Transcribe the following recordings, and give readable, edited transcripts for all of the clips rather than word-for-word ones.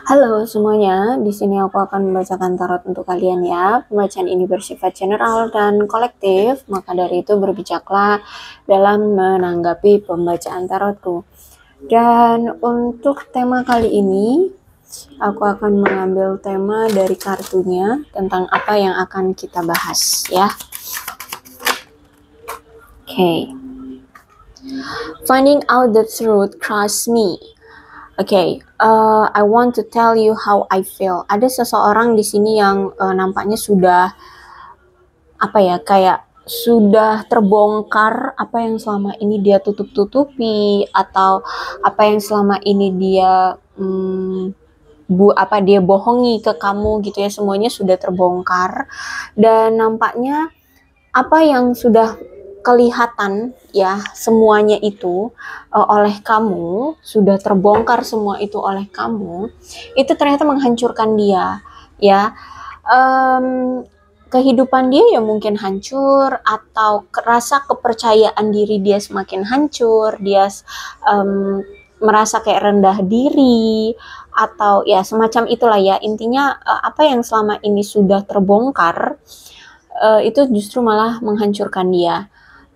Halo semuanya, di sini aku akan membacakan tarot untuk kalian ya. Pembacaan ini bersifat general dan kolektif, maka dari itu berbijaklah dalam menanggapi pembacaan tarotku. Dan untuk tema kali ini, aku akan mengambil tema dari kartunya tentang apa yang akan kita bahas ya. Okay. Finding out the truth, trust me. I want to tell you how I feel. Ada seseorang di sini yang nampaknya sudah kayak sudah terbongkar apa yang selama ini dia tutup-tutupi atau apa yang selama ini dia dia bohongi ke kamu gitu ya, semuanya sudah terbongkar dan nampaknya apa yang sudah kelihatan ya semuanya itu oleh kamu, sudah terbongkar semua itu oleh kamu, itu ternyata menghancurkan dia ya. Kehidupan dia ya mungkin hancur, atau rasa kepercayaan diri dia semakin hancur, dia merasa kayak rendah diri atau ya semacam itulah ya. Intinya apa yang selama ini sudah terbongkar itu justru malah menghancurkan dia.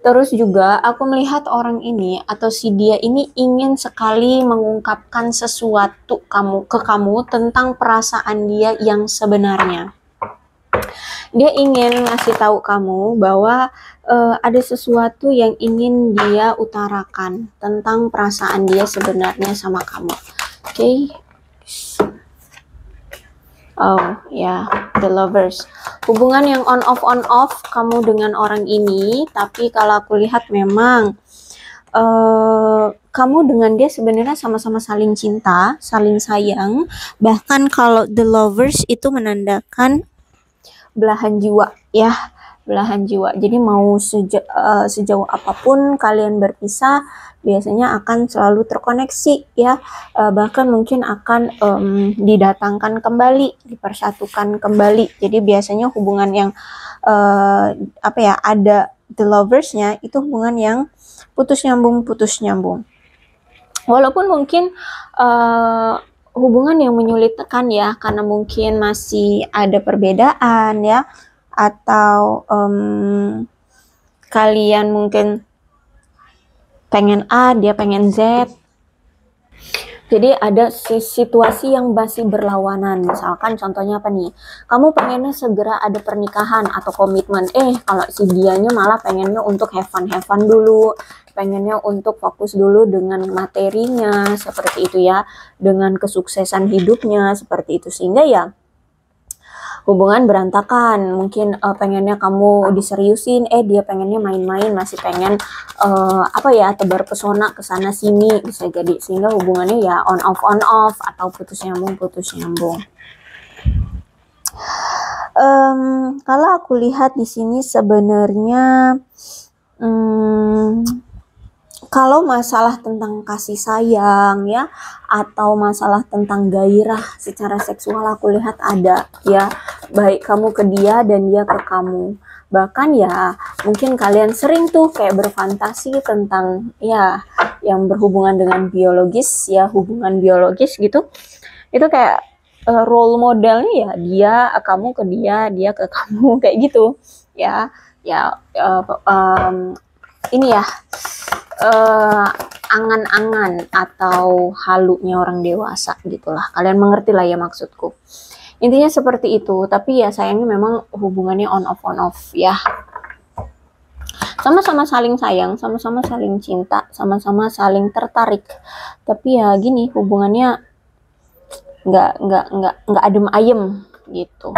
Terus juga aku melihat orang ini atau si dia ini ingin sekali mengungkapkan sesuatu ke kamu tentang perasaan dia yang sebenarnya. Dia ingin ngasih tahu kamu bahwa ada sesuatu yang ingin dia utarakan tentang perasaan dia sebenarnya sama kamu. Oke. Oh ya, the lovers. Hubungan yang on off kamu dengan orang ini, tapi kalau aku lihat memang kamu dengan dia sebenarnya sama-sama saling cinta, saling sayang. Bahkan kalau the lovers itu menandakan belahan jiwa ya, belahan jiwa. Jadi mau sejauh apapun kalian berpisah, biasanya akan selalu terkoneksi ya, bahkan mungkin akan didatangkan kembali, dipersatukan kembali. Jadi biasanya hubungan yang ada the loversnya itu hubungan yang putus nyambung. Walaupun mungkin hubungan yang menyulitkan ya, karena mungkin masih ada perbedaan ya, atau kalian mungkin pengen A, dia pengen Z. Jadi ada situasi yang masih berlawanan. Misalkan contohnya apa nih? Kamu pengennya segera ada pernikahan atau komitmen. Kalau si dianya malah pengennya untuk have fun dulu. Pengennya untuk fokus dulu dengan materinya, seperti itu ya. Dengan kesuksesan hidupnya, seperti itu. Sehingga ya hubungan berantakan. Mungkin pengennya kamu diseriusin, dia pengennya main-main, masih pengen tebar pesona kesana sini, bisa jadi. Sehingga hubungannya ya on off atau putus nyambung. Kalau aku lihat di sini sebenarnya kalau masalah tentang kasih sayang ya, atau masalah tentang gairah secara seksual, aku lihat ada ya, baik kamu ke dia dan dia ke kamu. Bahkan ya mungkin kalian sering tuh kayak berfantasi tentang ya yang berhubungan dengan biologis ya, hubungan biologis gitu. Itu kayak role modelnya ya dia kamu ke dia, dia ke kamu, kayak gitu ya. Ini ya angan-angan atau halunya orang dewasa gitulah. Kalian mengerti lah ya maksudku. Intinya seperti itu, tapi ya sayangnya memang hubungannya on off ya. Sama-sama saling sayang, sama-sama saling cinta, sama-sama saling tertarik. Tapi ya gini, hubungannya nggak adem ayem gitu.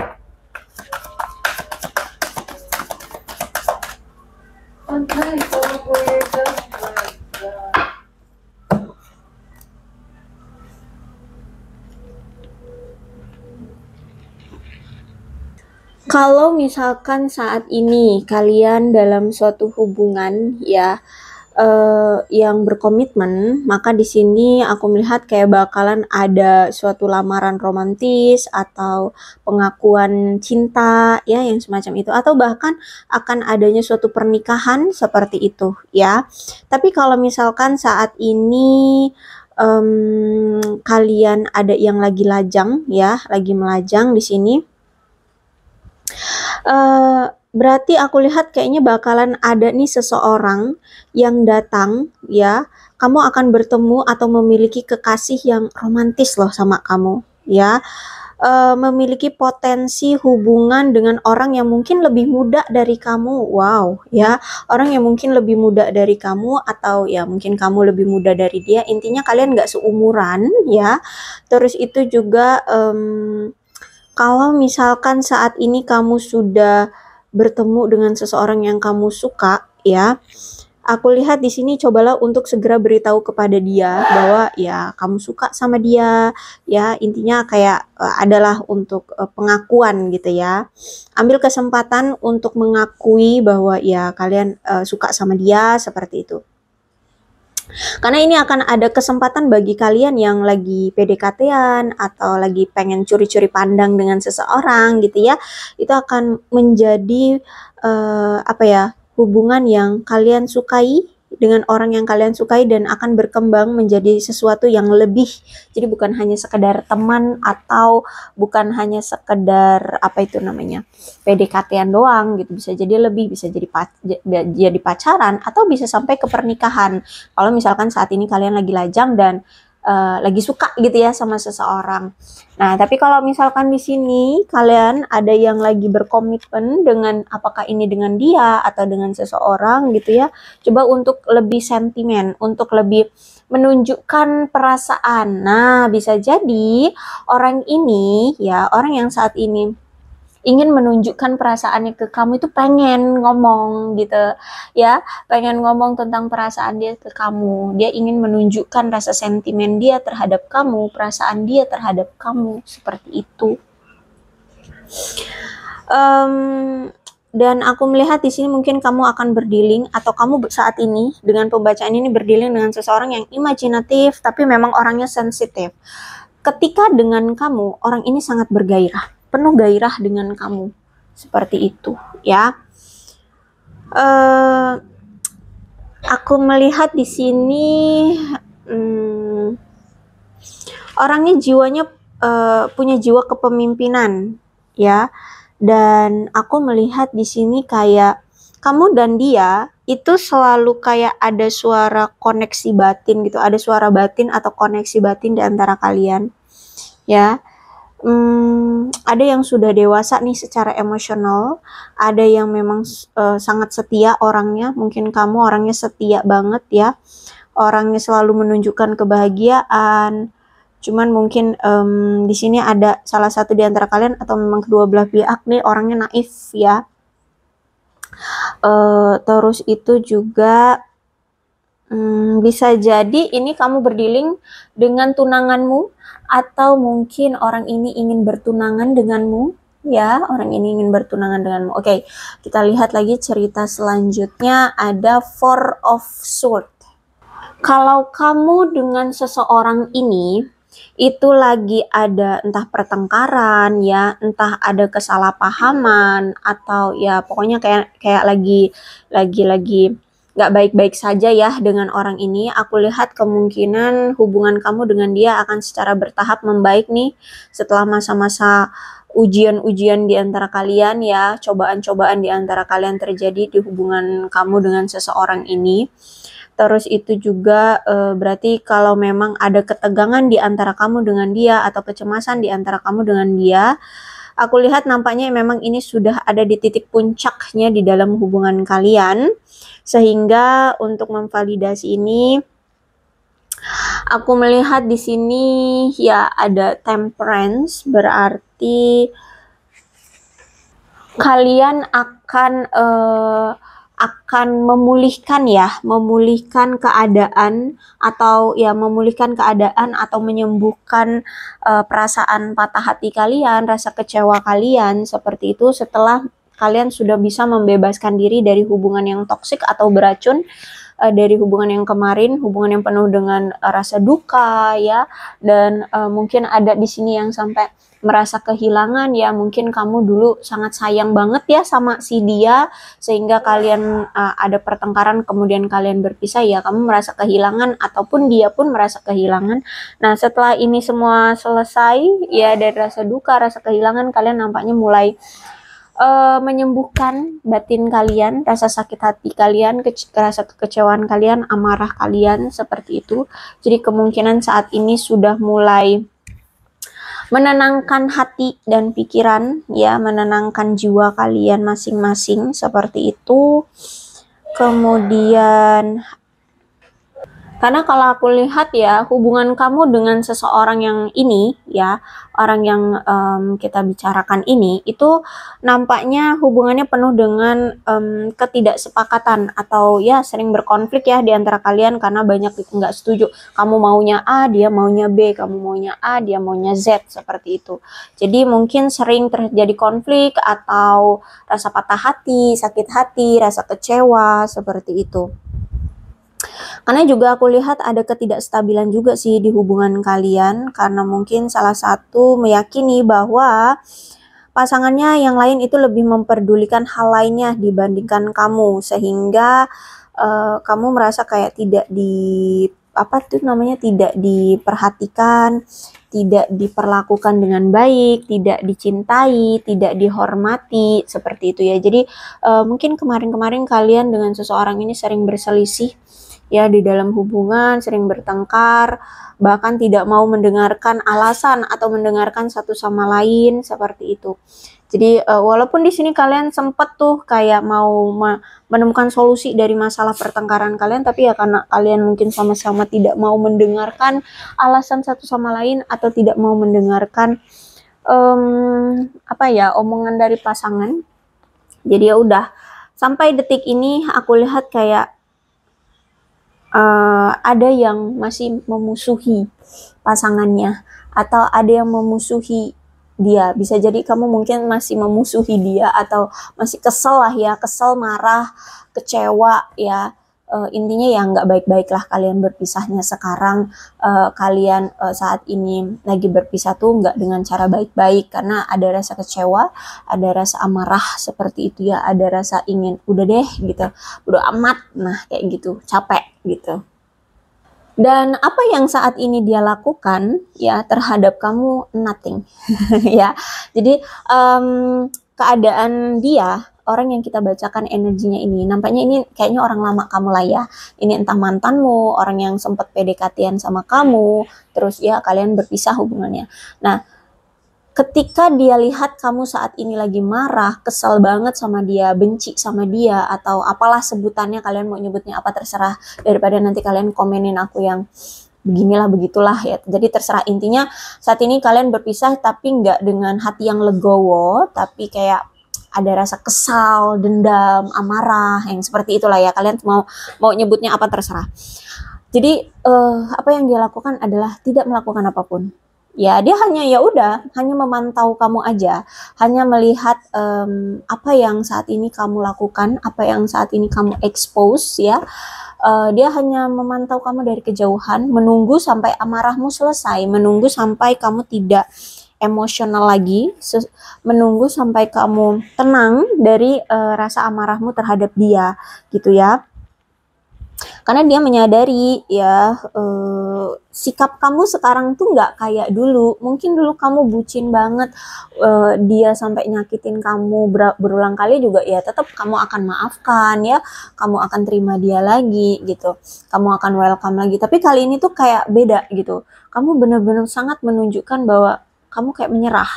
Kalau misalkan saat ini kalian dalam suatu hubungan ya yang berkomitmen, maka di sini aku melihat kayak bakalan ada suatu lamaran romantis atau pengakuan cinta ya, yang semacam itu, atau bahkan akan adanya suatu pernikahan seperti itu ya. Tapi kalau misalkan saat ini kalian ada yang lagi lajang ya, lagi melajang di sini. Berarti aku lihat kayaknya bakalan ada nih seseorang yang datang ya. Kamu akan bertemu atau memiliki kekasih yang romantis loh sama kamu ya. Memiliki potensi hubungan dengan orang yang mungkin lebih muda dari kamu. Wow, ya. Orang yang mungkin lebih muda dari kamu atau ya mungkin kamu lebih muda dari dia. Intinya kalian nggak seumuran ya. Terus itu juga kalau misalkan saat ini kamu sudah bertemu dengan seseorang yang kamu suka ya, aku lihat di sini cobalah untuk segera beritahu kepada dia bahwa ya kamu suka sama dia ya, intinya kayak adalah untuk pengakuan gitu ya. Ambil kesempatan untuk mengakui bahwa ya kalian suka sama dia seperti itu. Karena ini akan ada kesempatan bagi kalian yang lagi PDKT-an atau lagi pengen curi-curi pandang dengan seseorang gitu ya. Itu akan menjadi apa ya, hubungan yang kalian sukai dengan orang yang kalian sukai dan akan berkembang menjadi sesuatu yang lebih. Jadi bukan hanya sekedar teman atau bukan hanya sekedar apa itu namanya, PDKT-an doang gitu. Bisa jadi lebih, bisa jadi pacaran atau bisa sampai ke pernikahan. Kalau misalkan saat ini kalian lagi lajang dan lagi suka gitu ya sama seseorang. Nah, tapi kalau misalkan di sini kalian ada yang lagi berkomitmen dengan apakah ini dengan dia atau dengan seseorang gitu ya, coba untuk lebih sentimen, untuk lebih menunjukkan perasaan. Nah, bisa jadi orang ini ya, orang yang saat ini ingin menunjukkan perasaannya ke kamu itu pengen ngomong gitu ya, pengen ngomong tentang perasaan dia ke kamu. Dia ingin menunjukkan rasa sentimen dia terhadap kamu, perasaan dia terhadap kamu, seperti itu. Dan aku melihat di sini mungkin kamu akan berdealing atau kamu saat ini dengan pembacaan ini berdealing dengan seseorang yang imajinatif tapi memang orangnya sensitif. Ketika dengan kamu, orang ini sangat bergairah, penuh gairah dengan kamu, seperti itu ya. Aku melihat di sini orangnya jiwanya punya jiwa kepemimpinan ya, dan aku melihat di sini kayak kamu dan dia itu selalu kayak ada suara koneksi batin gitu, ada suara batin atau koneksi batin di antara kalian ya. Ada yang sudah dewasa nih secara emosional, ada yang memang sangat setia orangnya, mungkin kamu orangnya setia banget ya, orangnya selalu menunjukkan kebahagiaan. Cuman mungkin di sini ada salah satu di antara kalian atau memang kedua belah pihak nih orangnya naif ya. Terus itu juga bisa jadi ini kamu berdealing dengan tunanganmu atau mungkin orang ini ingin bertunangan denganmu ya, orang ini ingin bertunangan denganmu. Oke, kita lihat lagi cerita selanjutnya, ada Four of Swords. Kalau kamu dengan seseorang ini itu lagi ada entah pertengkaran ya, entah ada kesalahpahaman atau ya pokoknya kayak lagi nggak baik-baik saja ya dengan orang ini, aku lihat kemungkinan hubungan kamu dengan dia akan secara bertahap membaik nih setelah masa-masa ujian-ujian di antara kalian ya, cobaan-cobaan di antara kalian terjadi di hubungan kamu dengan seseorang ini. Terus itu juga berarti kalau memang ada ketegangan di antara kamu dengan dia atau kecemasan di antara kamu dengan dia, aku lihat nampaknya memang ini sudah ada di titik puncaknya di dalam hubungan kalian. Sehingga untuk memvalidasi ini, aku melihat di sini ya ada temperance, berarti kalian akan memulihkan keadaan atau menyembuhkan perasaan patah hati kalian, rasa kecewa kalian seperti itu setelah kalian sudah bisa membebaskan diri dari hubungan yang toksik atau beracun dari hubungan yang kemarin, hubungan yang penuh dengan rasa duka ya, dan mungkin ada di sini yang sampai merasa kehilangan ya, mungkin kamu dulu sangat sayang banget ya sama si dia sehingga kalian ada pertengkaran kemudian kalian berpisah ya, kamu merasa kehilangan ataupun dia pun merasa kehilangan. Nah, setelah ini semua selesai ya, dari rasa duka, rasa kehilangan, kalian nampaknya mulai menyembuhkan batin kalian, rasa sakit hati kalian, rasa kekecewaan kalian, amarah kalian, seperti itu. Jadi kemungkinan saat ini sudah mulai menenangkan hati dan pikiran ya, menenangkan jiwa kalian masing-masing, seperti itu. Kemudian karena kalau aku lihat ya, hubungan kamu dengan seseorang yang ini ya, orang yang kita bicarakan ini, itu nampaknya hubungannya penuh dengan ketidaksepakatan atau ya sering berkonflik ya di antara kalian karena banyak nggak setuju. Kamu maunya A, dia maunya B, kamu maunya A, dia maunya Z, seperti itu. Jadi mungkin sering terjadi konflik atau rasa patah hati, sakit hati, rasa kecewa, seperti itu. Karena juga aku lihat ada ketidakstabilan juga sih di hubungan kalian, karena mungkin salah satu meyakini bahwa pasangannya yang lain itu lebih memperdulikan hal lainnya dibandingkan kamu, sehingga kamu merasa kayak tidak tidak diperhatikan, tidak diperlakukan dengan baik, tidak dicintai, tidak dihormati, seperti itu ya. Jadi mungkin kemarin-kemarin kalian dengan seseorang ini sering berselisih ya di dalam hubungan, sering bertengkar, bahkan tidak mau mendengarkan alasan atau mendengarkan satu sama lain, seperti itu. Jadi walaupun di sini kalian sempet tuh kayak mau menemukan solusi dari masalah pertengkaran kalian, tapi ya karena kalian mungkin sama-sama tidak mau mendengarkan alasan satu sama lain atau tidak mau mendengarkan omongan dari pasangan. Jadi ya udah, sampai detik ini aku lihat kayak ada yang masih memusuhi pasangannya atau ada yang memusuhi dia. Bisa jadi kamu mungkin masih memusuhi dia atau masih kesel lah ya, kesel, marah, kecewa ya. Intinya ya nggak baik-baik lah kalian berpisahnya sekarang. Kalian saat ini lagi berpisah tuh nggak dengan cara baik-baik karena ada rasa kecewa, ada rasa amarah, seperti itu ya, ada rasa ingin udah deh gitu, udah amat, nah kayak gitu, capek gitu. Dan apa yang saat ini dia lakukan ya terhadap kamu, nothing ya. Jadi keadaan dia, orang yang kita bacakan energinya ini, nampaknya ini kayaknya orang lama kamu lah ya. Ini entah mantanmu, orang yang sempat PDKT-an sama kamu, terus ya kalian berpisah hubungannya. Nah, ketika dia lihat kamu saat ini lagi marah, kesel banget sama dia, benci sama dia, atau apalah sebutannya, kalian mau nyebutnya apa terserah, daripada nanti kalian komenin aku yang beginilah begitulah ya. Jadi terserah, intinya saat ini kalian berpisah tapi nggak dengan hati yang legowo, tapi kayak ada rasa kesal, dendam, amarah, yang seperti itulah ya. Kalian mau nyebutnya apa terserah. Jadi apa yang dia lakukan adalah tidak melakukan apapun. Ya dia hanya ya udah, hanya memantau kamu aja, hanya melihat apa yang saat ini kamu lakukan, apa yang saat ini kamu expose ya. Dia hanya memantau kamu dari kejauhan, menunggu sampai amarahmu selesai, menunggu sampai kamu tidak emosional lagi, menunggu sampai kamu tenang dari rasa amarahmu terhadap dia, gitu ya. Karena dia menyadari ya sikap kamu sekarang tuh nggak kayak dulu. Mungkin dulu kamu bucin banget, dia sampai nyakitin kamu berulang kali juga ya tetap kamu akan maafkan ya, kamu akan terima dia lagi gitu, kamu akan welcome lagi. Tapi kali ini tuh kayak beda gitu, kamu benar-benar sangat menunjukkan bahwa kamu kayak menyerah,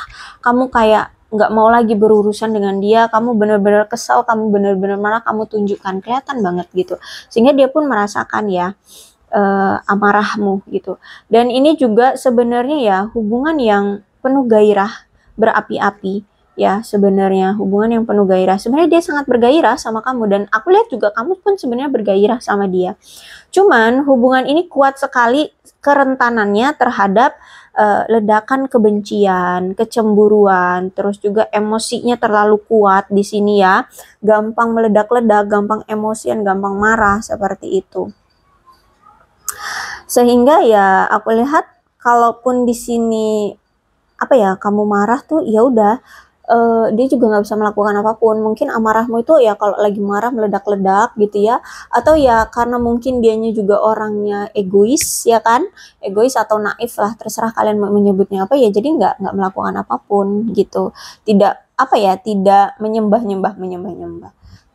kamu kayak nggak mau lagi berurusan dengan dia, kamu benar-benar kesal, kamu benar-benar marah, kamu tunjukkan, kelihatan banget gitu, sehingga dia pun merasakan ya amarahmu gitu. Dan ini juga sebenarnya ya hubungan yang penuh gairah, berapi-api ya sebenarnya, hubungan yang penuh gairah. Sebenarnya dia sangat bergairah sama kamu, dan aku lihat juga kamu pun sebenarnya bergairah sama dia. Cuman hubungan ini kuat sekali kerentanannya terhadap ledakan kebencian, kecemburuan, terus juga emosinya terlalu kuat di sini ya. Gampang meledak-ledak, gampang emosian, gampang marah seperti itu. Sehingga ya aku lihat kalaupun di sini apa ya, kamu marah tuh ya udah, dia juga nggak bisa melakukan apapun. Mungkin amarahmu itu ya kalau lagi marah meledak-ledak gitu ya, atau ya karena mungkin dianya juga orangnya egois ya kan, egois atau naif lah, terserah kalian menyebutnya apa ya. Jadi nggak melakukan apapun gitu, tidak apa ya, tidak menyembah-nyembah,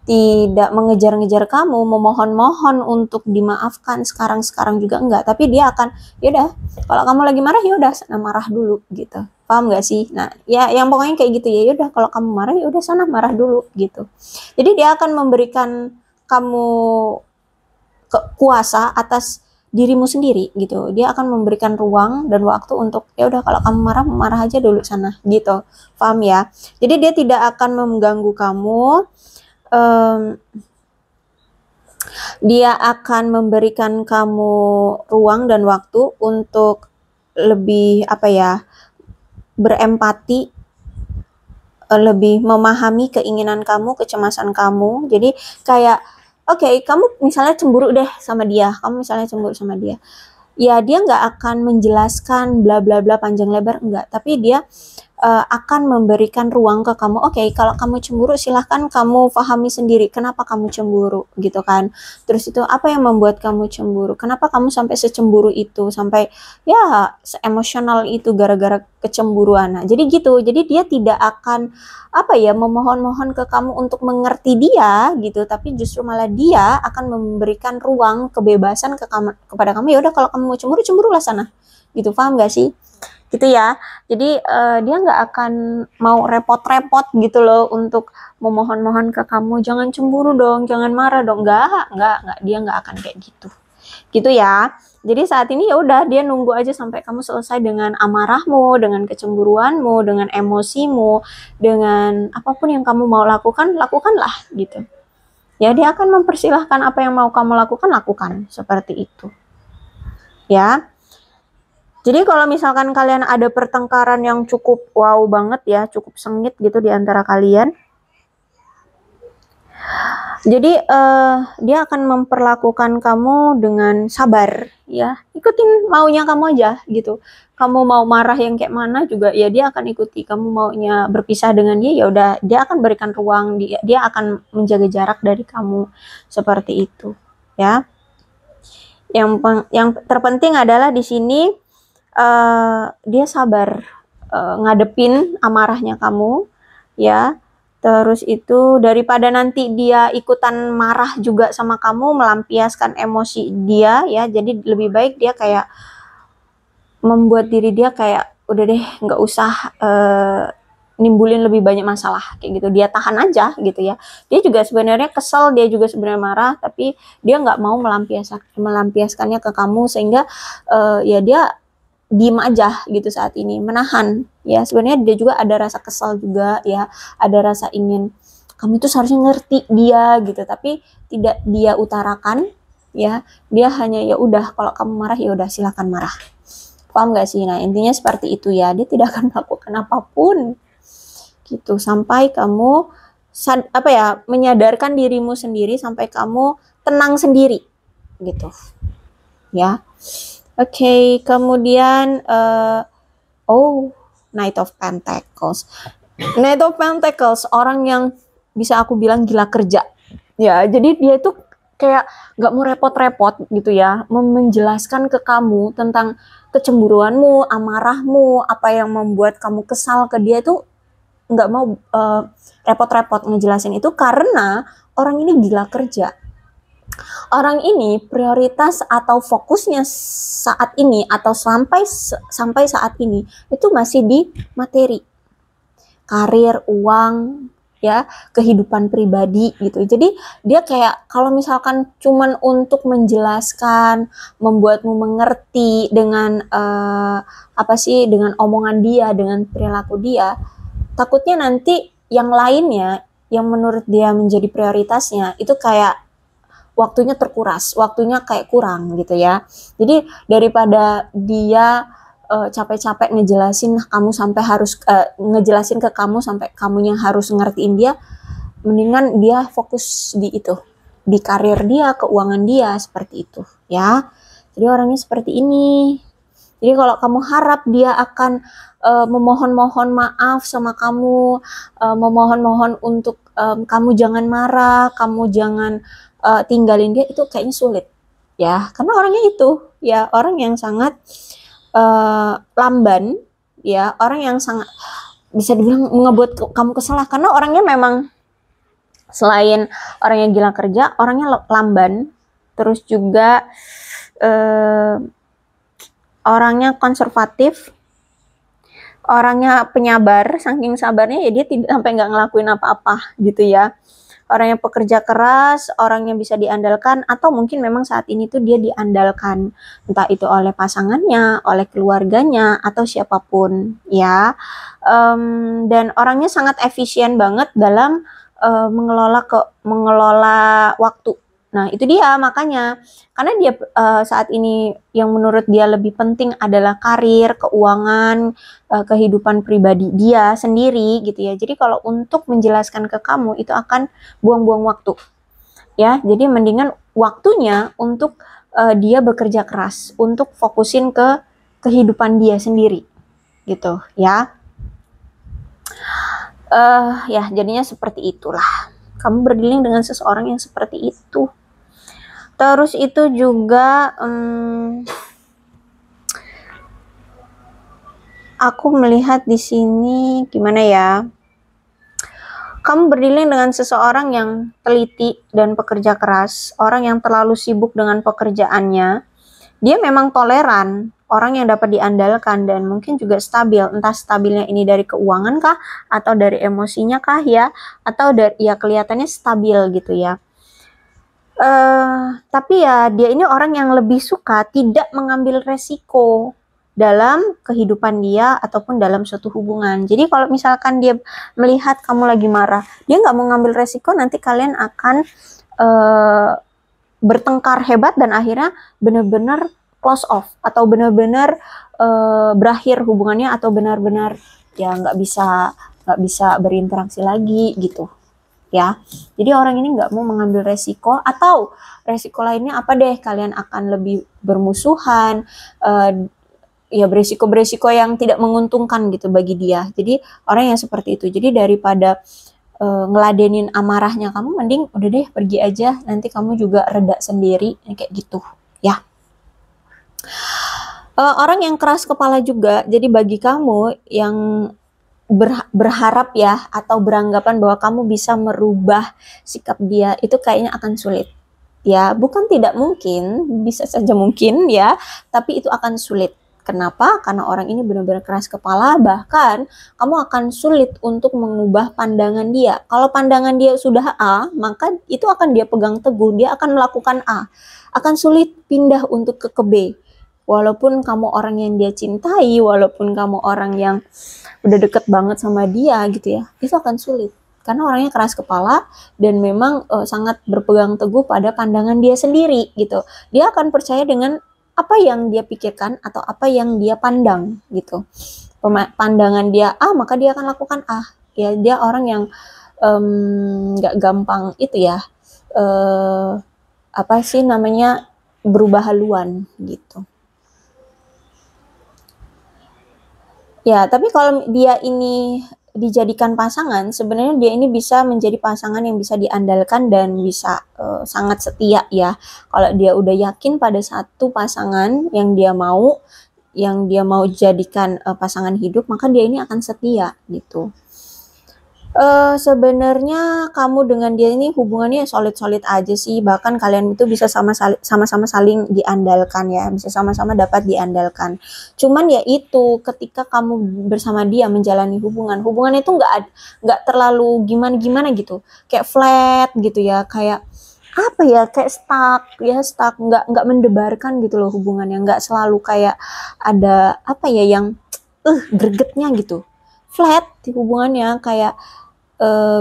tidak mengejar-ngejar kamu, memohon-mohon untuk dimaafkan sekarang juga enggak, tapi dia akan yaudah kalau kamu lagi marah yaudah sana marah dulu gitu. Paham gak sih? Nah, ya yang pokoknya kayak gitu ya. Yaudah kalau kamu marah ya udah sana marah dulu gitu. Jadi dia akan memberikan kamu kuasa atas dirimu sendiri gitu. Dia akan memberikan ruang dan waktu untuk ya udah kalau kamu marah, marah aja dulu sana gitu. Paham ya? Jadi dia tidak akan mengganggu kamu. Dia akan memberikan kamu ruang dan waktu untuk lebih apa ya, berempati, lebih memahami keinginan kamu, kecemasan kamu. Jadi kayak oke, kamu misalnya cemburu deh sama dia, ya dia nggak akan menjelaskan bla bla bla panjang lebar, enggak, tapi dia akan memberikan ruang ke kamu. Oke, kalau kamu cemburu silahkan kamu pahami sendiri kenapa kamu cemburu gitu kan. Terus itu apa yang membuat kamu cemburu, kenapa kamu sampai secemburu itu, sampai ya emosional itu gara-gara kecemburuan. Nah, jadi gitu, jadi dia tidak akan apa ya, memohon-mohon ke kamu untuk mengerti dia gitu, tapi justru malah dia akan memberikan ruang kebebasan kepada kamu. Ya udah kalau kamu mau cemburu, cemburulah sana gitu. Paham gak sih? Gitu ya. Jadi dia nggak akan mau repot-repot gitu loh untuk memohon-mohon ke kamu, jangan cemburu dong, jangan marah dong. Nggak, dia nggak akan kayak gitu. Gitu ya. Jadi saat ini ya udah, dia nunggu aja sampai kamu selesai dengan amarahmu, dengan kecemburuanmu, dengan emosimu, dengan apapun yang kamu mau lakukan, lakukanlah gitu. Ya dia akan mempersilahkan apa yang mau kamu lakukan, lakukan seperti itu. Ya. Jadi kalau misalkan kalian ada pertengkaran yang cukup wow banget ya, cukup sengit gitu di antara kalian, jadi dia akan memperlakukan kamu dengan sabar ya, ikutin maunya kamu aja gitu. Kamu mau marah yang kayak mana juga ya dia akan ikuti. Kamu maunya berpisah dengan dia, ya udah dia akan berikan ruang, dia akan menjaga jarak dari kamu seperti itu ya. Yang terpenting adalah di sini dia sabar ngadepin amarahnya kamu ya. Terus itu daripada nanti dia ikutan marah juga sama kamu, melampiaskan emosi dia ya, jadi lebih baik dia kayak membuat diri dia kayak udah deh nggak usah nimbulin lebih banyak masalah kayak gitu, dia tahan aja gitu ya. Dia juga sebenarnya kesel, dia juga sebenarnya marah, tapi dia nggak mau melampiaskannya ke kamu, sehingga ya dia diem aja gitu saat ini, menahan ya. Sebenarnya dia juga ada rasa kesal juga ya, ada rasa ingin kamu tuh seharusnya ngerti dia gitu, tapi tidak dia utarakan ya. Dia hanya ya udah kalau kamu marah ya udah silakan marah. Paham gak sih? Nah intinya seperti itu ya, dia tidak akan melakukan apapun gitu sampai kamu apa ya, menyadarkan dirimu sendiri, sampai kamu tenang sendiri gitu ya. Oke, kemudian Knight of Pentacles. Knight of Pentacles, orang yang bisa aku bilang gila kerja. Ya, jadi dia tuh kayak gak mau repot-repot gitu ya, menjelaskan ke kamu tentang kecemburuanmu, amarahmu, apa yang membuat kamu kesal ke dia, itu gak mau repot-repot ngejelasin itu, karena orang ini gila kerja. Orang ini prioritas atau fokusnya saat ini atau sampai saat ini itu masih di materi, karir, uang, ya, kehidupan pribadi gitu. Jadi dia kayak kalau misalkan cuman untuk menjelaskan, membuatmu mengerti dengan apa sih, dengan omongan dia, dengan perilaku dia, takutnya nanti yang lainnya yang menurut dia menjadi prioritasnya itu kayak waktunya terkuras, waktunya kayak kurang gitu ya. Jadi daripada dia capek-capek ngejelasin kamu sampai harus ngejelasin ke kamu sampai kamunya harus ngertiin dia, mendingan dia fokus di itu, di karir dia, keuangan dia, seperti itu ya. Jadi orangnya seperti ini. Jadi kalau kamu harap dia akan memohon-mohon maaf sama kamu, memohon-mohon untuk kamu jangan marah, kamu jangan tinggalin dia, itu kayaknya sulit ya, karena orangnya itu ya orang yang sangat lamban ya, orang yang sangat bisa dibilang ngebuat kamu kesal, karena orangnya memang selain orangnya gila kerja, orangnya lamban, terus juga orangnya konservatif, orangnya penyabar, saking sabarnya ya dia tidak sampai nggak ngelakuin apa-apa gitu ya. Orangnya pekerja keras, orangnya bisa diandalkan, atau mungkin memang saat ini tuh dia diandalkan, entah itu oleh pasangannya, oleh keluarganya, atau siapapun ya. Dan orangnya sangat efisien banget dalam mengelola waktu. Nah itu dia, makanya karena dia saat ini yang menurut dia lebih penting adalah karir, keuangan, kehidupan pribadi dia sendiri gitu ya. Jadi kalau untuk menjelaskan ke kamu itu akan buang-buang waktu ya. Jadi mendingan waktunya untuk dia bekerja keras, untuk fokusin ke kehidupan dia sendiri gitu ya. Ya jadinya seperti itulah. Kamu berdealing dengan seseorang yang seperti itu. Terus itu juga aku melihat di sini gimana ya? Kamu berdealing dengan seseorang yang teliti dan pekerja keras, orang yang terlalu sibuk dengan pekerjaannya. Dia memang toleran, orang yang dapat diandalkan dan mungkin juga stabil. Entah stabilnya ini dari keuangan kah, atau dari emosinya kah ya, atau dari ya kelihatannya stabil gitu ya. Tapi ya dia ini orang yang lebih suka tidak mengambil resiko dalam kehidupan dia ataupun dalam suatu hubungan. Jadi kalau misalkan dia melihat kamu lagi marah, dia nggak mau ngambil resiko, nanti kalian akan bertengkar hebat dan akhirnya benar-benar close off, atau benar-benar berakhir hubungannya, atau benar-benar ya nggak bisa berinteraksi lagi gitu ya. Jadi orang ini nggak mau mengambil resiko, atau resiko lainnya apa deh, kalian akan lebih bermusuhan, ya beresiko-beresiko yang tidak menguntungkan gitu bagi dia. Jadi orang yang seperti itu. Jadi daripada ngeladenin amarahnya kamu, mending udah deh pergi aja, nanti kamu juga reda sendiri kayak gitu ya. Orang yang keras kepala juga. Jadi bagi kamu yang berharap ya, atau beranggapan bahwa kamu bisa merubah sikap dia, itu kayaknya akan sulit ya. Bukan tidak mungkin, bisa saja mungkin ya, tapi itu akan sulit. Kenapa? Karena orang ini benar-benar keras kepala, bahkan kamu akan sulit untuk mengubah pandangan dia. Kalau pandangan dia sudah A, maka itu akan dia pegang teguh, dia akan melakukan A. Akan sulit pindah untuk ke B. Walaupun kamu orang yang dia cintai, walaupun kamu orang yang udah deket banget sama dia gitu ya, itu akan sulit. Karena orangnya keras kepala dan memang sangat berpegang teguh pada pandangan dia sendiri gitu. Dia akan percaya dengan apa yang dia pikirkan atau apa yang dia pandang gitu. Pandangan dia A, maka dia akan lakukan A. Ya, dia orang yang nggak gampang itu ya, apa sih namanya, berubah haluan gitu. Ya, tapi kalau dia ini dijadikan pasangan, sebenarnya dia ini bisa menjadi pasangan yang bisa diandalkan dan bisa sangat setia ya. Kalau dia udah yakin pada satu pasangan yang dia mau jadikan pasangan hidup, maka dia ini akan setia gitu. Sebenarnya kamu dengan dia ini hubungannya solid-solid aja sih, bahkan kalian itu bisa sama-sama saling diandalkan ya, bisa sama-sama dapat diandalkan. Cuman ya itu, ketika kamu bersama dia menjalani hubungan itu nggak terlalu gimana-gimana gitu, kayak flat gitu ya, kayak apa ya, kayak stuck, nggak mendebarkan gitu loh hubungannya, nggak selalu kayak ada apa ya yang gregetnya gitu. flat di hubungannya, kayak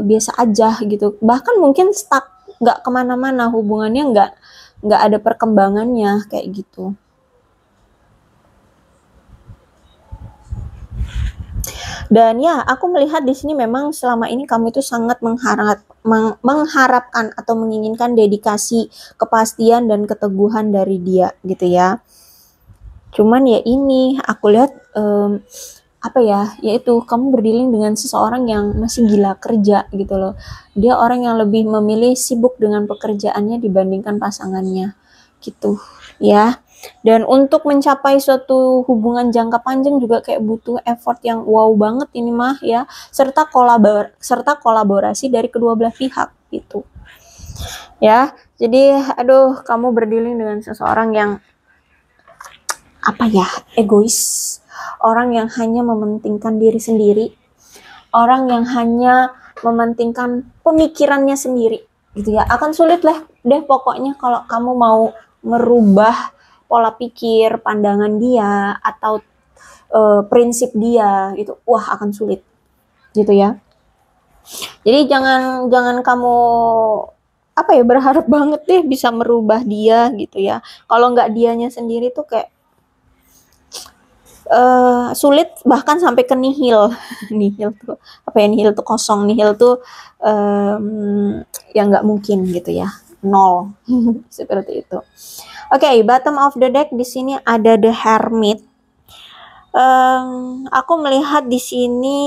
biasa aja gitu, bahkan mungkin stuck, nggak kemana-mana hubungannya, nggak ada perkembangannya kayak gitu. Dan ya, aku melihat di sini memang selama ini kamu itu sangat mengharapkan atau menginginkan dedikasi, kepastian dan keteguhan dari dia gitu ya. Cuman ya ini aku lihat apa ya, yaitu kamu berdealing dengan seseorang yang masih gila kerja gitu loh. Dia orang yang lebih memilih sibuk dengan pekerjaannya dibandingkan pasangannya gitu ya. Dan untuk mencapai suatu hubungan jangka panjang juga kayak butuh effort yang wow banget ini mah ya, serta kolaborasi dari kedua belah pihak gitu ya. Jadi aduh, kamu berdealing dengan seseorang yang apa ya, egois, orang yang hanya mementingkan diri sendiri, orang yang hanya mementingkan pemikirannya sendiri gitu ya. Akan sulit lah deh pokoknya kalau kamu mau merubah pola pikir, pandangan dia atau prinsip dia gitu. Wah, akan sulit gitu ya. Jadi jangan kamu apa ya, berharap banget deh bisa merubah dia gitu ya. Kalau nggak dianya sendiri tuh kayak sulit, bahkan sampai ke nihil. Nihil tuh apa ya, nihil tuh kosong, nihil tuh yang nggak mungkin gitu ya, nol. Seperti itu. Oke, bottom of the deck di sini ada the hermit. Aku melihat di sini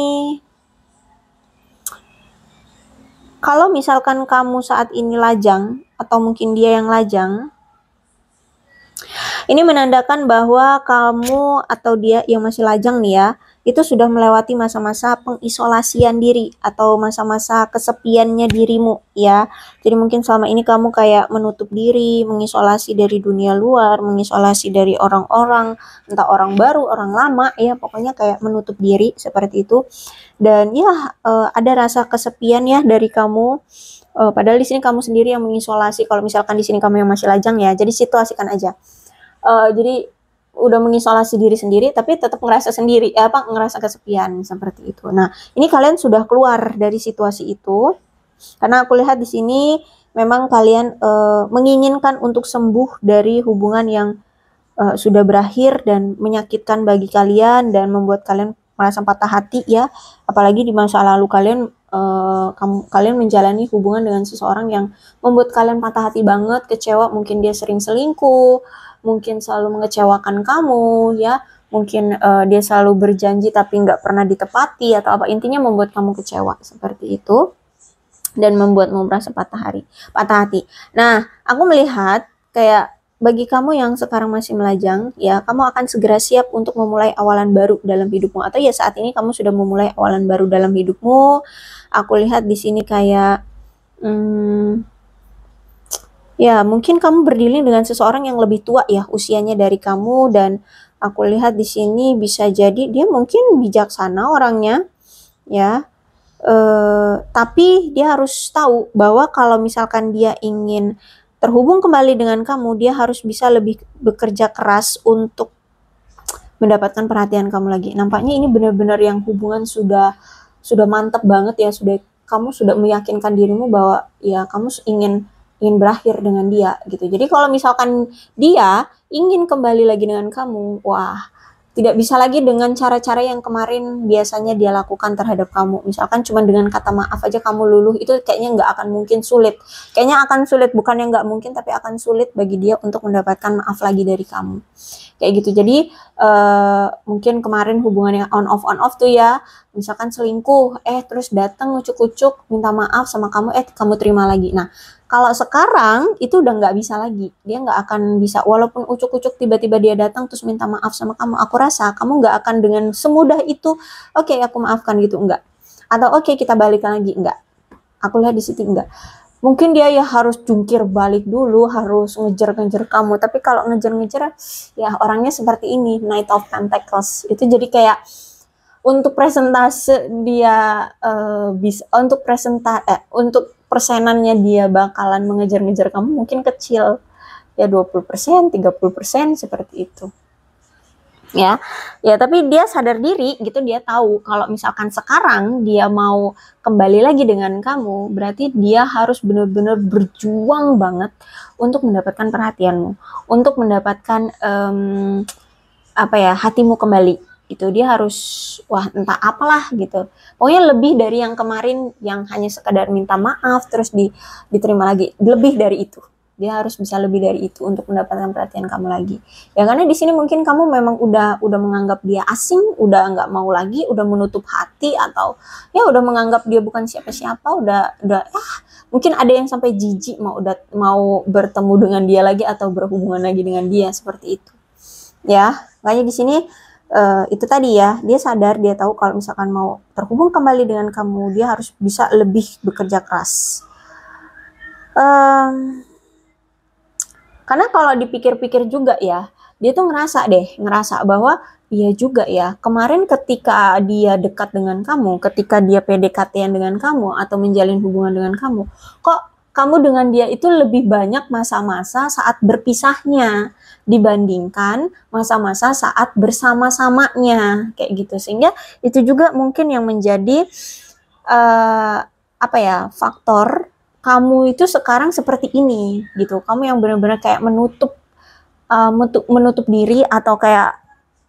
kalau misalkan kamu saat ini lajang atau mungkin dia yang lajang, ini menandakan bahwa kamu atau dia yang masih lajang nih ya, itu sudah melewati masa-masa pengisolasian diri atau masa-masa kesepiannya dirimu ya. Jadi mungkin selama ini kamu kayak menutup diri, mengisolasi dari dunia luar, mengisolasi dari orang-orang, entah orang baru, orang lama ya, pokoknya kayak menutup diri seperti itu. Dan ya ada rasa kesepian ya dari kamu. Padahal di sini kamu sendiri yang mengisolasi. Kalau misalkan di sini kamu yang masih lajang ya, jadi situasikan aja. Jadi udah mengisolasi diri sendiri tapi tetap ngerasa sendiri, ngerasa kesepian seperti itu. Nah, ini kalian sudah keluar dari situasi itu karena aku lihat di sini memang kalian menginginkan untuk sembuh dari hubungan yang sudah berakhir dan menyakitkan bagi kalian dan membuat kalian merasa patah hati ya. Apalagi di masa lalu kalian kalian menjalani hubungan dengan seseorang yang membuat kalian patah hati banget, kecewa, mungkin dia sering selingkuh, mungkin selalu mengecewakan kamu ya, mungkin dia selalu berjanji tapi nggak pernah ditepati atau apa, intinya membuat kamu kecewa seperti itu dan membuatmu merasa patah hati. Nah, aku melihat kayak bagi kamu yang sekarang masih melajang ya, kamu akan segera siap untuk memulai awalan baru dalam hidupmu, atau ya saat ini kamu sudah memulai awalan baru dalam hidupmu. Aku lihat di sini kayak ya mungkin kamu berdealing dengan seseorang yang lebih tua ya usianya dari kamu, dan aku lihat di sini bisa jadi dia mungkin bijaksana orangnya ya, tapi dia harus tahu bahwa kalau misalkan dia ingin terhubung kembali dengan kamu, dia harus bisa lebih bekerja keras untuk mendapatkan perhatian kamu lagi. Nampaknya ini benar-benar yang hubungan sudah mantap banget ya, kamu sudah meyakinkan dirimu bahwa ya kamu ingin berakhir dengan dia gitu. Jadi kalau misalkan dia ingin kembali lagi dengan kamu, wah, tidak bisa lagi dengan cara-cara yang kemarin biasanya dia lakukan terhadap kamu. Misalkan cuma dengan kata maaf aja kamu luluh, itu kayaknya nggak akan mungkin, sulit. Kayaknya akan sulit, bukan yang nggak mungkin, tapi akan sulit bagi dia untuk mendapatkan maaf lagi dari kamu. Kayak gitu. Jadi mungkin kemarin hubungannya on off tuh ya, misalkan selingkuh, terus datang ucuk-ucuk minta maaf sama kamu, kamu terima lagi. Nah, kalau sekarang itu udah nggak bisa lagi, dia nggak akan bisa, walaupun ucuk-ucuk tiba-tiba dia datang terus minta maaf sama kamu, aku rasa kamu nggak akan dengan semudah itu, oke, aku maafkan gitu, enggak. Atau oke, kita balikan lagi, enggak. Aku lihat di situ enggak. Mungkin dia ya harus jungkir balik dulu, harus ngejar-ngejar kamu. Tapi kalau ngejar-ngejar, ya orangnya seperti ini, Knight of Pentacles. Itu jadi kayak untuk presentase dia bisa, untuk persenannya dia bakalan mengejar-ngejar kamu mungkin kecil. Ya 20%, 30% seperti itu. ya. Ya, tapi dia sadar diri gitu, dia tahu kalau misalkan sekarang dia mau kembali lagi dengan kamu, berarti dia harus benar-benar berjuang banget untuk mendapatkan perhatianmu, untuk mendapatkan apa ya, hatimu kembali gitu. Dia harus, wah entah apalah gitu, pokoknya lebih dari yang kemarin yang hanya sekadar minta maaf terus diterima lagi, lebih dari itu. Dia harus bisa lebih dari itu untuk mendapatkan perhatian kamu lagi. Ya karena di sini mungkin kamu memang udah menganggap dia asing, udah nggak mau lagi, udah menutup hati, atau ya udah menganggap dia bukan siapa-siapa, udah mungkin ada yang sampai jijik mau bertemu dengan dia lagi atau berhubungan lagi dengan dia, seperti itu. Ya, makanya di sini itu tadi ya, dia sadar, dia tahu kalau misalkan mau terhubung kembali dengan kamu, dia harus bisa lebih bekerja keras. Karena kalau dipikir-pikir juga ya, dia tuh ngerasa bahwa iya juga ya, kemarin ketika dia dekat dengan kamu, ketika dia PDKT-an dengan kamu atau menjalin hubungan dengan kamu, kok kamu dengan dia itu lebih banyak masa-masa saat berpisahnya dibandingkan masa-masa saat bersama-samanya, kayak gitu. Sehingga itu juga mungkin yang menjadi apa ya, faktor kamu itu sekarang seperti ini gitu. Kamu yang benar-benar kayak menutup diri, atau kayak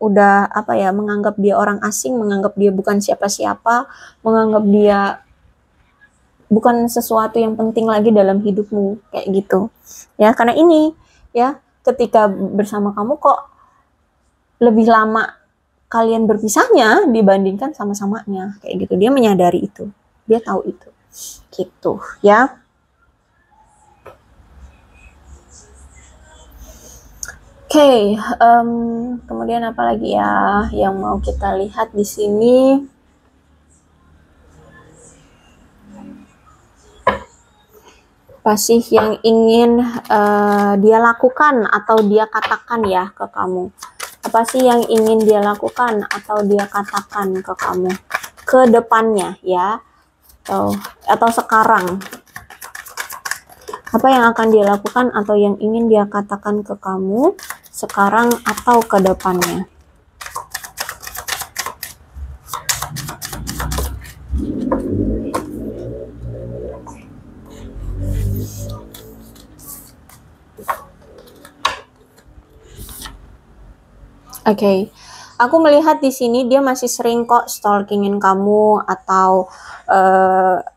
udah apa ya, menganggap dia orang asing, menganggap dia bukan siapa-siapa, menganggap dia bukan sesuatu yang penting lagi dalam hidupmu, kayak gitu. Ya, karena ini ya, ketika bersama kamu kok lebih lama kalian berpisahnya dibandingkan sama-samanya, kayak gitu. Dia menyadari itu. Dia tahu itu. Gitu, ya. Oke, kemudian apa lagi ya yang mau kita lihat di sini? Apa sih yang ingin dia lakukan atau dia katakan ya ke kamu? Apa sih yang ingin dia lakukan atau dia katakan ke kamu ke depannya ya, atau sekarang? Apa yang akan dia lakukan atau yang ingin dia katakan ke kamu sekarang atau ke depannya? Oke, aku melihat di sini dia masih sering kok stalkingin kamu, atau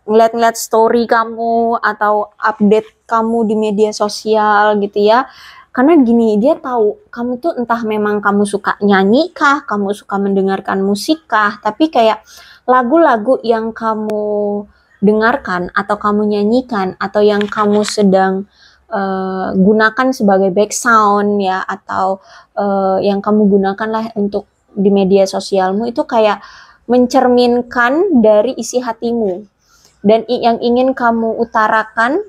ngeliat-ngeliat story kamu, atau update kamu di media sosial gitu ya. Karena gini, dia tahu kamu tuh entah memang kamu suka nyanyi kah, kamu suka mendengarkan musik kah, tapi kayak lagu-lagu yang kamu dengarkan atau kamu nyanyikan atau yang kamu sedang gunakan sebagai background ya, atau yang kamu gunakan lah untuk di media sosialmu, itu kayak mencerminkan dari isi hatimu dan yang ingin kamu utarakan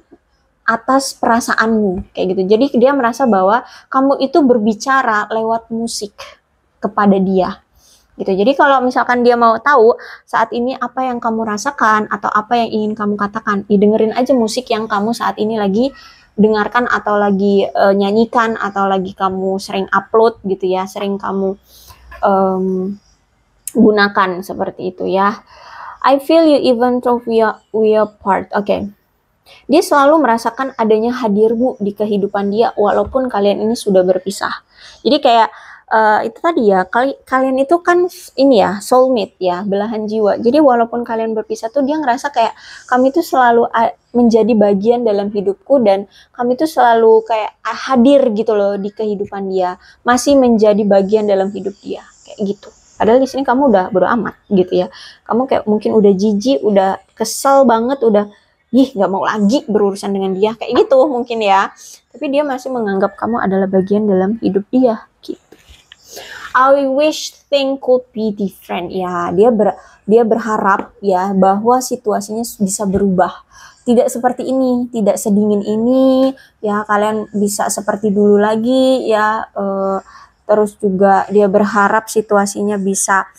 atas perasaanmu, kayak gitu. Jadi dia merasa bahwa kamu itu berbicara lewat musik kepada dia gitu. Jadi kalau misalkan dia mau tahu saat ini apa yang kamu rasakan atau apa yang ingin kamu katakan, dengerin aja musik yang kamu saat ini lagi dengarkan atau lagi nyanyikan, atau lagi kamu sering upload gitu ya, sering kamu gunakan, seperti itu ya. I feel you even though we are part. Oke. Dia selalu merasakan adanya hadirmu di kehidupan dia walaupun kalian ini sudah berpisah. Jadi kayak itu tadi ya, kalian itu kan ini ya, soulmate ya, belahan jiwa. Jadi walaupun kalian berpisah tuh dia ngerasa kayak kami tuh selalu menjadi bagian dalam hidupku, dan kami tuh selalu kayak hadir gitu loh di kehidupan dia, masih menjadi bagian dalam hidup dia, kayak gitu. Padahal di sini kamu udah bodo amat gitu ya. Kamu kayak mungkin udah jijik, udah kesel banget, udah nggak mau lagi berurusan dengan dia, kayak gitu mungkin ya. Tapi dia masih menganggap kamu adalah bagian dalam hidup dia gitu. I wish things could be different ya. Dia berharap ya bahwa situasinya bisa berubah. Tidak seperti ini, tidak sedingin ini ya. Kalian bisa seperti dulu lagi ya. Terus juga dia berharap situasinya bisa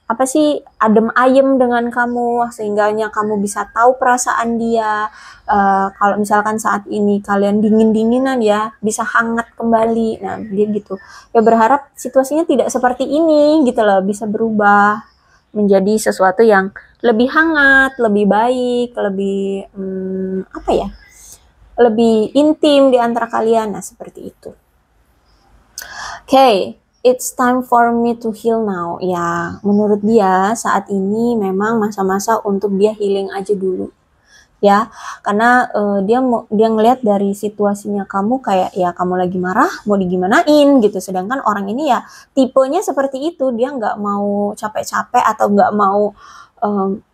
apa sih, adem ayem dengan kamu, sehingganya kamu bisa tahu perasaan dia. Kalau misalkan saat ini kalian dingin-dinginan ya, bisa hangat kembali. Nah, dia gitu. Ya berharap situasinya tidak seperti ini gitu loh, bisa berubah menjadi sesuatu yang lebih hangat, lebih baik, lebih apa ya? Lebih intim di antara kalian. Nah, seperti itu. Okay, it's time for me to heal now. Ya, menurut dia saat ini memang masa-masa untuk dia healing aja dulu. Ya, karena dia ngelihat dari situasinya kamu kayak ya kamu lagi marah, mau digimanain gitu. Sedangkan orang ini ya tipenya seperti itu, dia nggak mau capek-capek atau nggak mau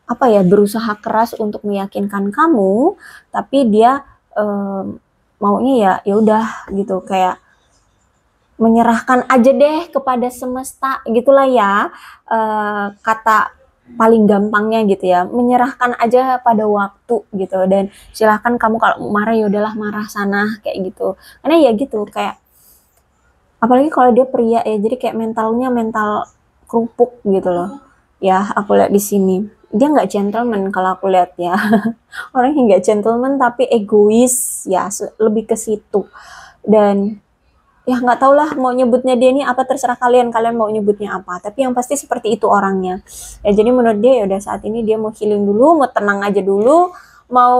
apa ya, berusaha keras untuk meyakinkan kamu, tapi dia maunya ya udah gitu, kayak menyerahkan aja deh kepada semesta gitulah ya, kata paling gampangnya gitu ya, menyerahkan aja pada waktu gitu. Dan silahkan kamu kalau marah ya udahlah marah sana kayak gitu, karena ya gitu, kayak apalagi kalau dia pria ya, jadi kayak mentalnya mental kerupuk gitu loh ya. Aku lihat di sini dia nggak gentleman kalau aku lihat ya. Orang yang nggak gentleman tapi egois ya, lebih ke situ. Dan ya nggak tau lah mau nyebutnya dia ini apa, terserah kalian mau nyebutnya apa, tapi yang pasti seperti itu orangnya ya. Jadi menurut dia ya udah saat ini dia mau healing dulu, mau tenang aja dulu, mau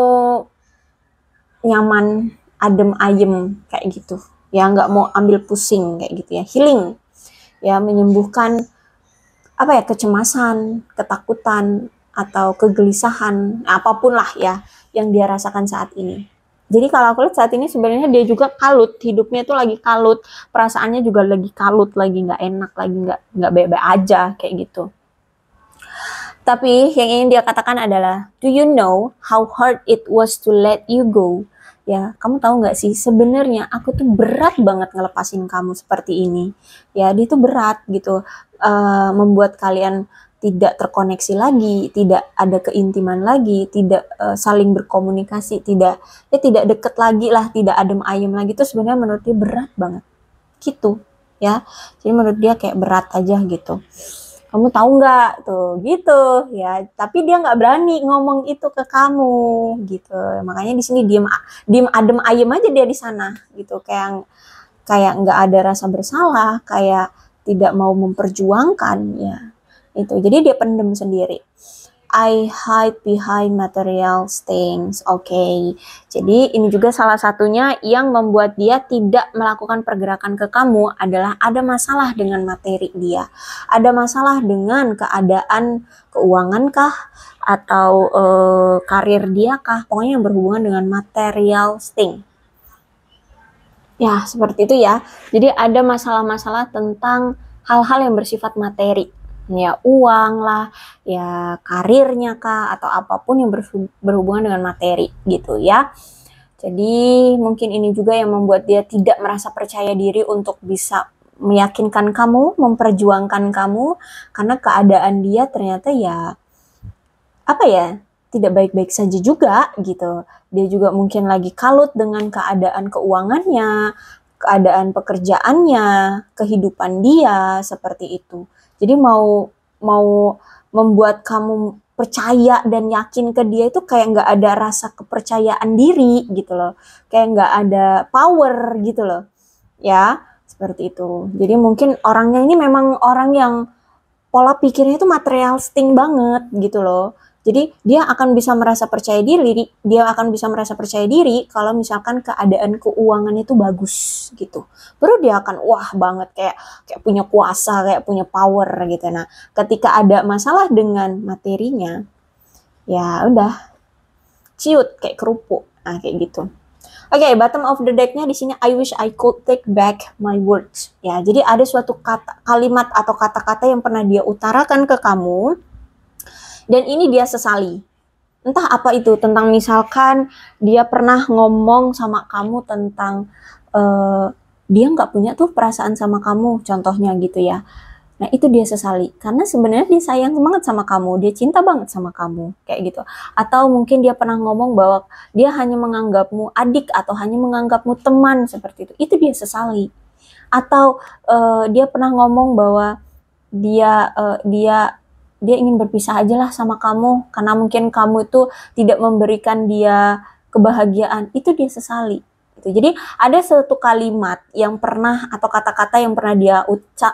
nyaman adem ayem kayak gitu ya, nggak mau ambil pusing kayak gitu ya. Healing ya, menyembuhkan apa ya, kecemasan, ketakutan atau kegelisahan, apapun lah ya yang dia rasakan saat ini. Jadi kalau aku lihat saat ini sebenarnya dia juga kalut, hidupnya itu lagi kalut, perasaannya juga lagi kalut, lagi nggak enak, lagi nggak baik-baik aja kayak gitu. Tapi yang ingin dia katakan adalah, do you know how hard it was to let you go? Ya, kamu tahu nggak sih sebenarnya aku tuh berat banget ngelepasin kamu seperti ini. Ya, dia tuh berat gitu, membuat kalian tidak terkoneksi lagi, tidak ada keintiman lagi, tidak saling berkomunikasi, tidak deket lagi lah, tidak adem ayem lagi. Itu sebenarnya menurut dia berat banget gitu ya. Jadi menurut dia kayak berat aja gitu. Kamu tahu nggak tuh gitu ya, tapi dia nggak berani ngomong itu ke kamu gitu. Makanya di sini diem adem ayem aja dia di sana gitu, kayak nggak ada rasa bersalah, kayak tidak mau memperjuangkan ya itu. Jadi dia pendem sendiri. I hide behind material things. Oke. Jadi ini juga salah satunya yang membuat dia tidak melakukan pergerakan ke kamu adalah ada masalah dengan materi dia. Ada masalah dengan keadaan keuangan kah, atau karir dia kah, pokoknya yang berhubungan dengan material thing. Ya, seperti itu ya. Jadi ada masalah-masalah tentang hal-hal yang bersifat materi. Ya, uang lah, ya karirnya kah, atau apapun yang berhubungan dengan materi gitu ya. Jadi mungkin ini juga yang membuat dia tidak merasa percaya diri untuk bisa meyakinkan kamu, memperjuangkan kamu, karena keadaan dia ternyata ya apa ya, tidak baik-baik saja juga gitu. Dia juga mungkin lagi kalut dengan keadaan keuangannya, keadaan pekerjaannya, kehidupan dia seperti itu. Jadi mau membuat kamu percaya dan yakin ke dia itu kayak nggak ada rasa kepercayaan diri gitu loh, kayak nggak ada power gitu loh ya, seperti itu. Jadi mungkin orangnya ini memang orang yang pola pikirnya itu materialistik banget gitu loh. Jadi dia akan bisa merasa percaya diri, kalau misalkan keadaan keuangannya itu bagus gitu. Baru dia akan wah banget, kayak punya kuasa, kayak punya power gitu. Nah, ketika ada masalah dengan materinya, ya udah ciut kayak kerupuk. Nah, kayak gitu. Oke, bottom of the deck-nya di sini I wish I could take back my words. Ya, jadi ada suatu kalimat atau kata-kata yang pernah dia utarakan ke kamu dan ini dia sesali. Entah apa itu, tentang misalkan dia pernah ngomong sama kamu tentang dia nggak punya tuh perasaan sama kamu, contohnya gitu ya. Nah, itu dia sesali karena sebenarnya dia sayang banget sama kamu, dia cinta banget sama kamu kayak gitu. Atau mungkin dia pernah ngomong bahwa dia hanya menganggapmu adik atau hanya menganggapmu teman seperti itu dia sesali. Atau dia pernah ngomong bahwa dia dia ingin berpisah aja lah sama kamu karena mungkin kamu itu tidak memberikan dia kebahagiaan, itu dia sesali. Jadi ada satu kalimat yang pernah atau kata-kata yang pernah dia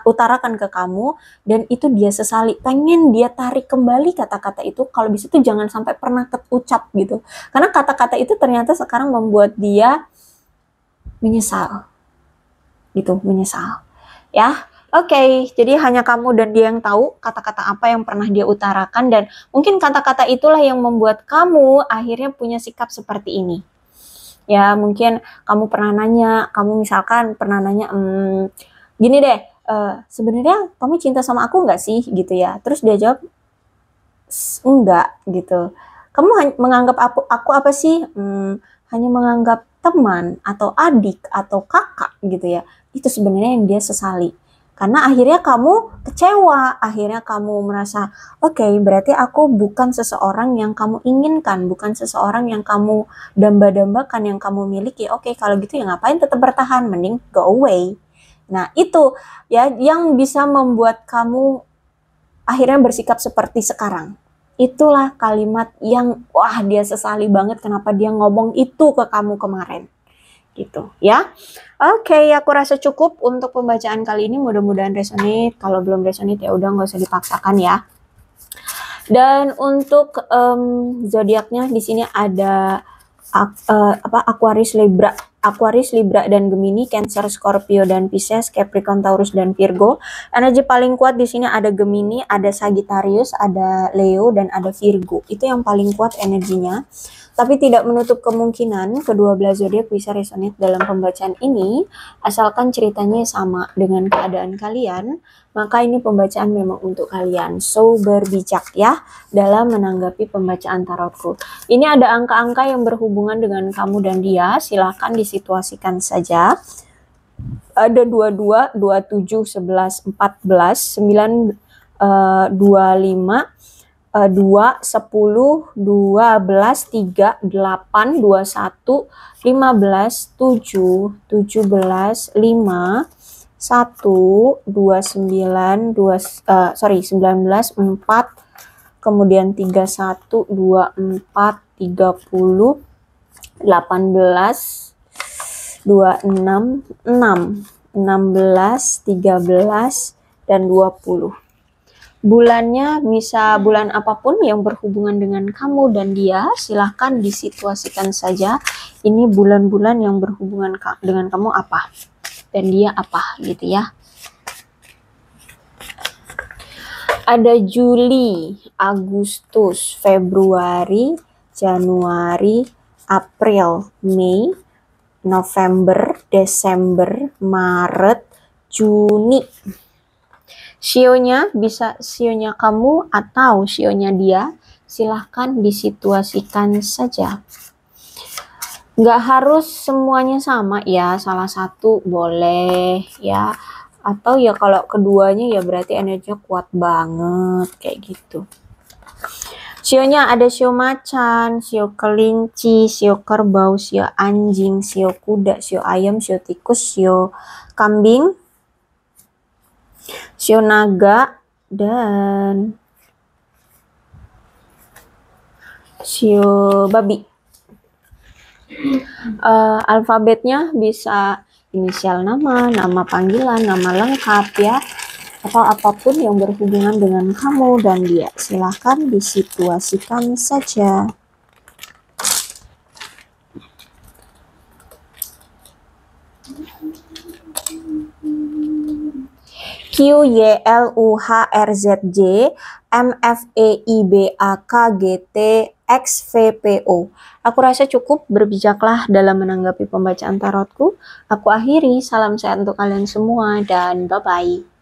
utarakan ke kamu dan itu dia sesali, pengen dia tarik kembali kata-kata itu, kalau bisa tuh jangan sampai pernah terucap gitu. Karena kata-kata itu ternyata sekarang membuat dia menyesal. Gitu, menyesal. Ya. Oke, jadi hanya kamu dan dia yang tahu kata-kata apa yang pernah dia utarakan dan mungkin kata-kata itulah yang membuat kamu akhirnya punya sikap seperti ini. Ya mungkin kamu pernah nanya, kamu misalkan pernah nanya, gini deh, sebenarnya kamu cinta sama aku nggak sih gitu ya? Terus dia jawab, enggak gitu. Kamu menganggap aku apa sih? Hanya menganggap teman atau adik atau kakak gitu ya. Itu sebenarnya yang dia sesali. Karena akhirnya kamu kecewa, akhirnya kamu merasa, oke, berarti aku bukan seseorang yang kamu inginkan, bukan seseorang yang kamu damba-dambakan, yang kamu miliki. Oke, kalau gitu ya ngapain tetap bertahan, mending go away. Nah, itu ya yang bisa membuat kamu akhirnya bersikap seperti sekarang. Itulah kalimat yang, wah, dia sesali banget kenapa dia ngomong itu ke kamu kemarin. Gitu ya. Oke, aku rasa cukup untuk pembacaan kali ini, mudah-mudahan resonate. Kalau belum resonate ya udah nggak usah dipaksakan ya. Dan untuk zodiaknya di sini ada Aquarius, Libra dan Gemini, Cancer, Scorpio dan Pisces, Capricorn, Taurus dan Virgo. Energi paling kuat di sini ada Gemini, ada Sagittarius, ada Leo dan ada Virgo. Itu yang paling kuat energinya. Tapi tidak menutup kemungkinan kedua belah zodiak bisa resonate dalam pembacaan ini, asalkan ceritanya sama dengan keadaan kalian, maka ini pembacaan memang untuk kalian. So, berbijak ya dalam menanggapi pembacaan tarotku. Ini ada angka-angka yang berhubungan dengan kamu dan dia, silahkan disituasikan saja. Ada 22, 27, 11, 14, 9, 25, 2, 10, 12, 3, 8, 21, 15, 7, 17, 5, 1, 29, 19, 4, kemudian 31, 24, 30, 18, 26, 6, 16, 13, dan 20. Bulannya bisa bulan apapun yang berhubungan dengan kamu dan dia, silahkan disituasikan saja. Ini bulan-bulan yang berhubungan dengan kamu apa dan dia apa gitu ya. Ada Juli, Agustus, Februari, Januari, April, Mei, November, Desember, Maret, Juni. Sionya bisa sionya kamu atau sionya dia, silahkan disituasikan saja. Nggak harus semuanya sama ya, salah satu boleh ya. Atau ya kalau keduanya ya berarti energinya kuat banget kayak gitu. Sionya ada sio macan, sio kelinci, sio kerbau, sio anjing, sio kuda, sio ayam, sio tikus, sio kambing, sio naga, dan sio babi. Alfabetnya bisa inisial nama, nama panggilan, nama lengkap ya, atau apapun yang berhubungan dengan kamu dan dia. Silahkan disituasikan saja. Q, Y, L, U, H, R, Z, J, M, F, E, I, B, A, K, G, T, X, V, P, O. Aku rasa cukup, berbijaklah dalam menanggapi pembacaan tarotku. Aku akhiri, salam sehat untuk kalian semua dan bye-bye.